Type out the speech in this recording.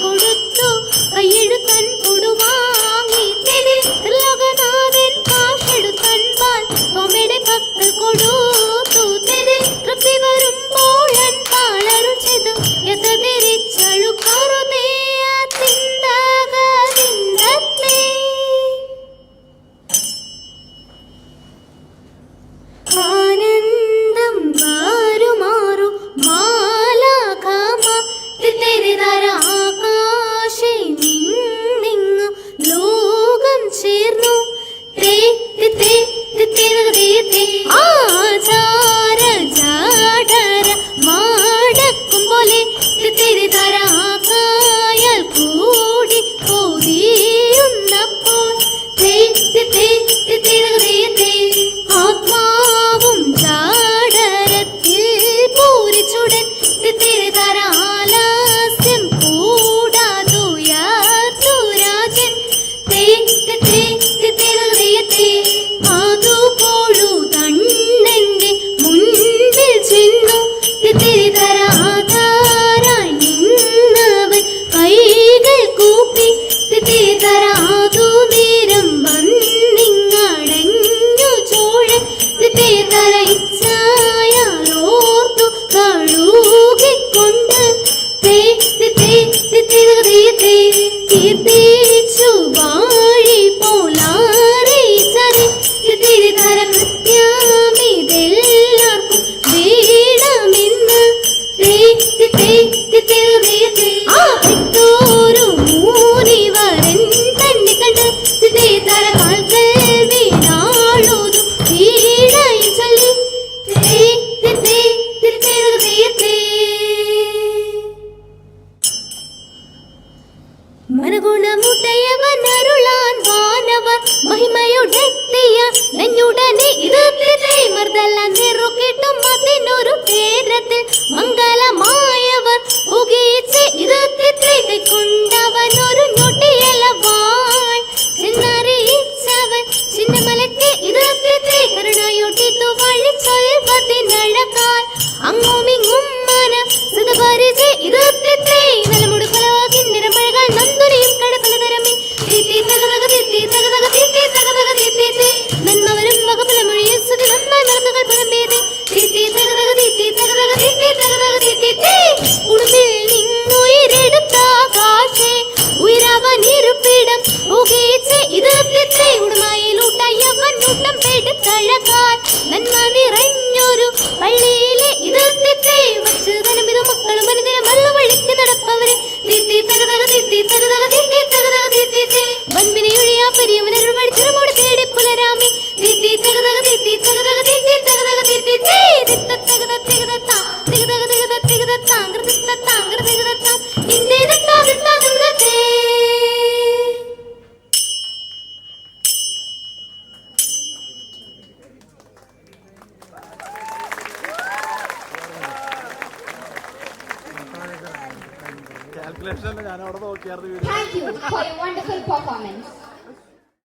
കൊടുത്തു കയ്യെഴുത്താൻ മനഗുണമുട്ടയവൻ അരുളാൻ വാനവർ മഹിമയുടെത്തിയ നെഞ്ഞുടനെ ഇതത്തെ മർദ്ദല നിറുകിട്ടും അതിനൊരു പേരത്തിൽ മംഗളമായവർ ഉഗീച്ച് ഇതത്തെ കൈക്കൊണ്ടവനൊരു ഞൊട്ടിയലവാൻ ചെന്നറിയിച്ചവൻ ചിന്നമലയ്ക്ക് ഇതത്തെ കരുണയൊട്ടിത്തു വഴി ചൊൽവതിനഴകാൽ അങ്ങുമിങ്ങും മന സുതപരിചെ ഇതത്തെ നലമുടു കലവാകിൻ നിറമഴകാൽ നന്ദുനിയും കടപ്പലതരമി തീത്തി തകതക തീത്തി തകതക തീത്തി തകതക തീത്തി നന്മവരും വകപലമൊഴിയെ സ്തുതി നന്നായി മലക്കുകൾ പുറമ്പേതി തീത്തി തകതക തീത്തി തകതക തീത്തി തകതക തീത്തി ഉടുമ്പിൽ നിന്നുയിരെടുത്ത ആകാശേ ഉയരവൻ ഇരുപ്പിടം ഉകീച്ച് ഇതത്തെ ഉടമയിലൂട്ടയവൻ ൂട്ടം പെടുത്തഴകാൽ നന്മ നിറഞ്ഞൊരു പള്ളിയിലെ ഇതത്തെ വച്ച് തനമിത മക്കളും അനുദിനം നല്ല വഴിക്ക് നടപ്പവരെ തീത്തി തകതക തീത്തി തകതക തീത്തി തകതക തീത്തി വൻപിനെ ഒഴിയാ പരിയമനൊരു വഴിച്ചിറമോട് തേടി പുലരാമി തീത്തി തകതക തീത്തി തകതക തീത്തി തകതക തീത്തി തിത്ത തകത തികതത്താ തികതക തികത തികതത്താം കൃതിത്തത്താം കൃതികതത്താം ഇന്ദേ ദത്താ ദത്താ ദത്തേ. Thank you for your wonderful performance.